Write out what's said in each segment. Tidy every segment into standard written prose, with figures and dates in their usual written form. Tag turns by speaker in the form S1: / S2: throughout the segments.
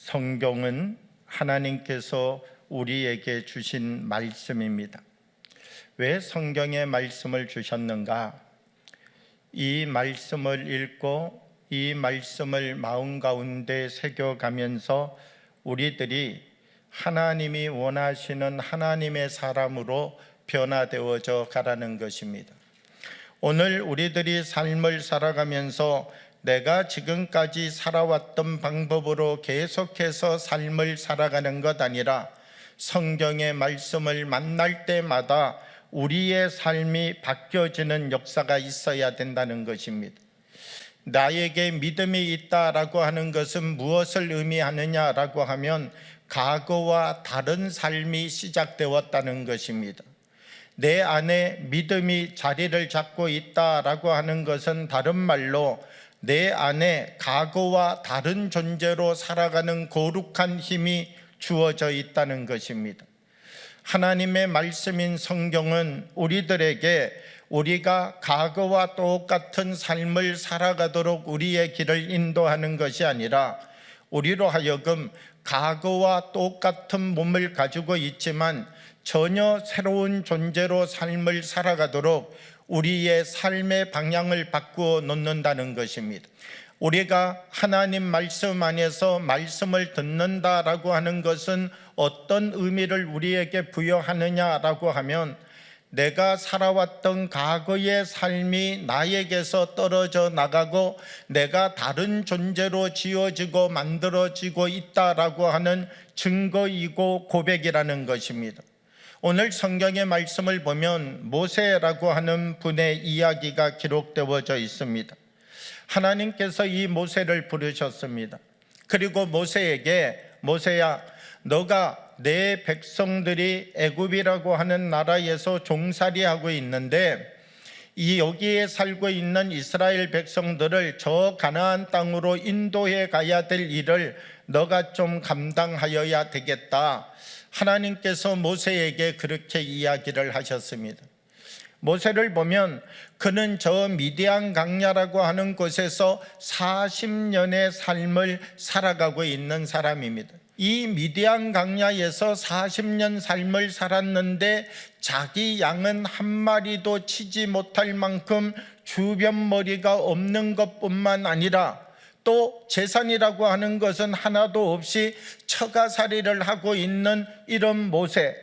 S1: 성경은 하나님께서 우리에게 주신 말씀입니다. 왜 성경의 말씀을 주셨는가? 이 말씀을 읽고 이 말씀을 마음 가운데 새겨가면서 우리들이 하나님이 원하시는 하나님의 사람으로 변화되어져 가라는 것입니다. 오늘 우리들이 삶을 살아가면서 내가 지금까지 살아왔던 방법으로 계속해서 삶을 살아가는 것 아니라 성경의 말씀을 만날 때마다 우리의 삶이 바뀌어지는 역사가 있어야 된다는 것입니다. 나에게 믿음이 있다라고 하는 것은 무엇을 의미하느냐라고 하면 과거와 다른 삶이 시작되었다는 것입니다. 내 안에 믿음이 자리를 잡고 있다라고 하는 것은 다른 말로 내 안에 과거와 다른 존재로 살아가는 거룩한 힘이 주어져 있다는 것입니다. 하나님의 말씀인 성경은 우리들에게 우리가 과거와 똑같은 삶을 살아가도록 우리의 길을 인도하는 것이 아니라 우리로 하여금 과거와 똑같은 몸을 가지고 있지만 전혀 새로운 존재로 삶을 살아가도록 우리의 삶의 방향을 바꾸어 놓는다는 것입니다. 우리가 하나님 말씀 안에서 말씀을 듣는다라고 하는 것은 어떤 의미를 우리에게 부여하느냐라고 하면 내가 살아왔던 과거의 삶이 나에게서 떨어져 나가고 내가 다른 존재로 지어지고 만들어지고 있다라고 하는 증거이고 고백이라는 것입니다. 오늘 성경의 말씀을 보면 모세라고 하는 분의 이야기가 기록되어져 있습니다. 하나님께서 이 모세를 부르셨습니다. 그리고 모세에게 모세야, 너가 내 백성들이 애굽이라고 하는 나라에서 종살이하고 있는데 이 여기에 살고 있는 이스라엘 백성들을 저 가나안 땅으로 인도해 가야 될 일을 너가 좀 감당하여야 되겠다. 하나님께서 모세에게 그렇게 이야기를 하셨습니다. 모세를 보면 그는 저 미디안 강야라고 하는 곳에서 40년의 삶을 살아가고 있는 사람입니다. 이 미디안 강야에서 40년 삶을 살았는데 자기 양은 한 마리도 치지 못할 만큼 주변 머리가 없는 것뿐만 아니라 또 재산이라고 하는 것은 하나도 없이 처가살이를 하고 있는 이런 모세,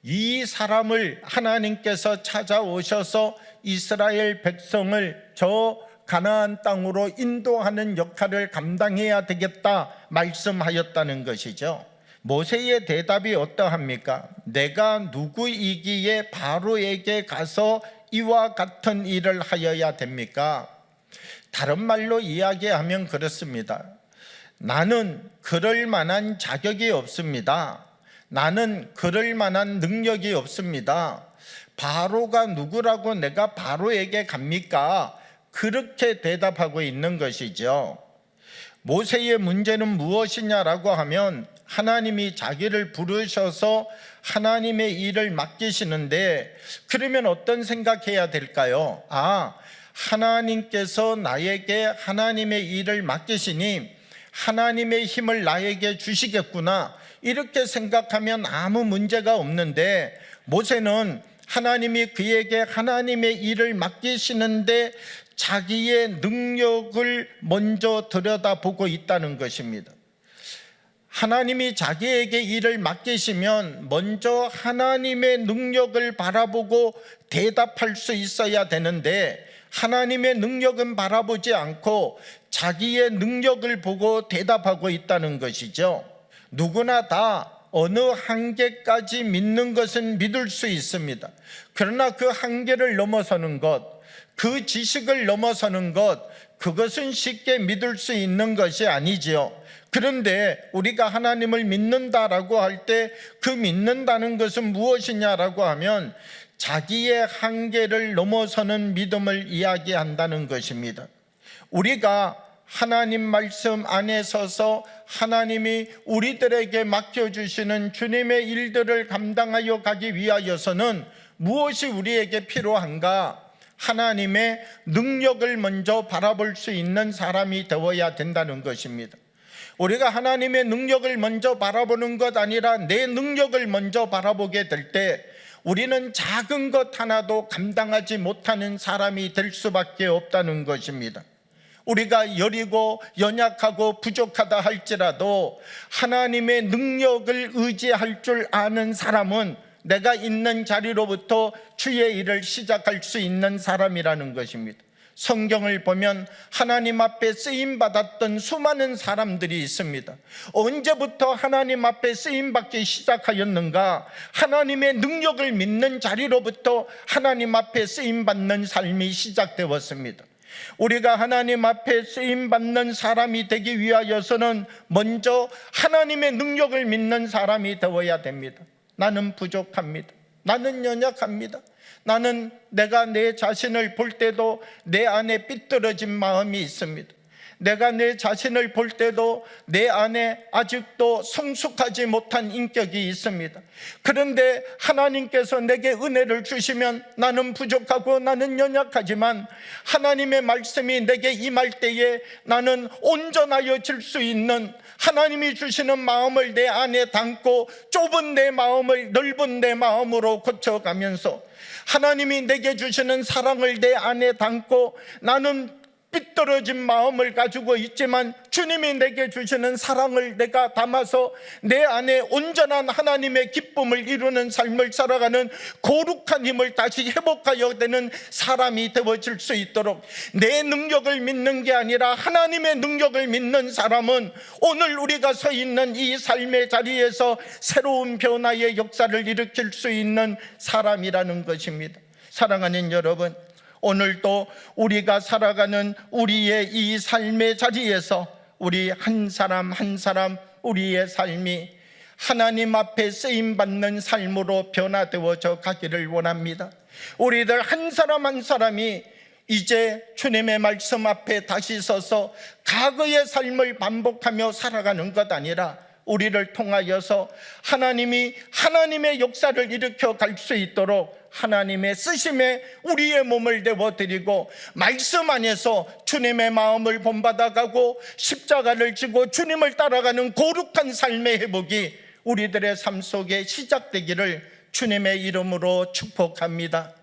S1: 이 사람을 하나님께서 찾아오셔서 이스라엘 백성을 저 가나안 땅으로 인도하는 역할을 감당해야 되겠다 말씀하였다는 것이죠. 모세의 대답이 어떠합니까? 내가 누구이기에 바로에게 가서 이와 같은 일을 하여야 됩니까? 다른 말로 이야기하면 그렇습니다. 나는 그럴 만한 자격이 없습니다. 나는 그럴 만한 능력이 없습니다. 바로가 누구라고 내가 바로에게 갑니까? 그렇게 대답하고 있는 것이죠. 모세의 문제는 무엇이냐라고 하면 하나님이 자기를 부르셔서 하나님의 일을 맡기시는데 그러면 어떤 생각해야 될까요? 하나님께서 나에게 하나님의 일을 맡기시니 하나님의 힘을 나에게 주시겠구나, 이렇게 생각하면 아무 문제가 없는데 모세는 하나님이 그에게 하나님의 일을 맡기시는데 자기의 능력을 먼저 들여다보고 있다는 것입니다. 하나님이 자기에게 일을 맡기시면 먼저 하나님의 능력을 바라보고 대답할 수 있어야 되는데 하나님의 능력은 바라보지 않고 자기의 능력을 보고 대답하고 있다는 것이죠. 누구나 다 어느 한계까지 믿는 것은 믿을 수 있습니다. 그러나 그 한계를 넘어서는 것, 그 지식을 넘어서는 것, 그것은 쉽게 믿을 수 있는 것이 아니지요. 그런데 우리가 하나님을 믿는다라고 할 때 그 믿는다는 것은 무엇이냐라고 하면 자기의 한계를 넘어서는 믿음을 이야기한다는 것입니다. 우리가 하나님 말씀 안에 서서 하나님이 우리들에게 맡겨주시는 주님의 일들을 감당하여 가기 위하여서는 무엇이 우리에게 필요한가? 하나님의 능력을 먼저 바라볼 수 있는 사람이 되어야 된다는 것입니다. 우리가 하나님의 능력을 먼저 바라보는 것 아니라 내 능력을 먼저 바라보게 될 때 우리는 작은 것 하나도 감당하지 못하는 사람이 될 수밖에 없다는 것입니다. 우리가 여리고 연약하고 부족하다 할지라도 하나님의 능력을 의지할 줄 아는 사람은 내가 있는 자리로부터 주의 일을 시작할 수 있는 사람이라는 것입니다. 성경을 보면 하나님 앞에 쓰임받았던 수많은 사람들이 있습니다. 언제부터 하나님 앞에 쓰임받기 시작하였는가? 하나님의 능력을 믿는 자리로부터 하나님 앞에 쓰임받는 삶이 시작되었습니다. 우리가 하나님 앞에 쓰임받는 사람이 되기 위하여서는 먼저 하나님의 능력을 믿는 사람이 되어야 됩니다. 나는 부족합니다. 나는 연약합니다. 나는 내가 내 자신을 볼 때도 내 안에 삐뚤어진 마음이 있습니다. 내가 내 자신을 볼 때도 내 안에 아직도 성숙하지 못한 인격이 있습니다. 그런데 하나님께서 내게 은혜를 주시면 나는 부족하고 나는 연약하지만 하나님의 말씀이 내게 임할 때에 나는 온전하여질 수 있는, 하나님이 주시는 마음을 내 안에 담고 좁은 내 마음을 넓은 내 마음으로 고쳐가면서 하나님이 내게 주시는 사랑을 내 안에 담고 나는 삐뚤어진 마음을 가지고 있지만 주님이 내게 주시는 사랑을 내가 담아서 내 안에 온전한 하나님의 기쁨을 이루는 삶을 살아가는 거룩한 힘을 다시 회복하여 되는 사람이 되어질 수 있도록 내 능력을 믿는 게 아니라 하나님의 능력을 믿는 사람은 오늘 우리가 서 있는 이 삶의 자리에서 새로운 변화의 역사를 일으킬 수 있는 사람이라는 것입니다. 사랑하는 여러분, 오늘도 우리가 살아가는 우리의 이 삶의 자리에서 우리 한 사람 한 사람 우리의 삶이 하나님 앞에 쓰임받는 삶으로 변화되어져 가기를 원합니다. 우리들 한 사람 한 사람이 이제 주님의 말씀 앞에 다시 서서 과거의 삶을 반복하며 살아가는 것 아니라 우리를 통하여서 하나님이 하나님의 역사를 일으켜 갈 수 있도록 하나님의 쓰심에 우리의 몸을 내어드리고 말씀 안에서 주님의 마음을 본받아가고 십자가를 지고 주님을 따라가는 거룩한 삶의 회복이 우리들의 삶 속에 시작되기를 주님의 이름으로 축복합니다.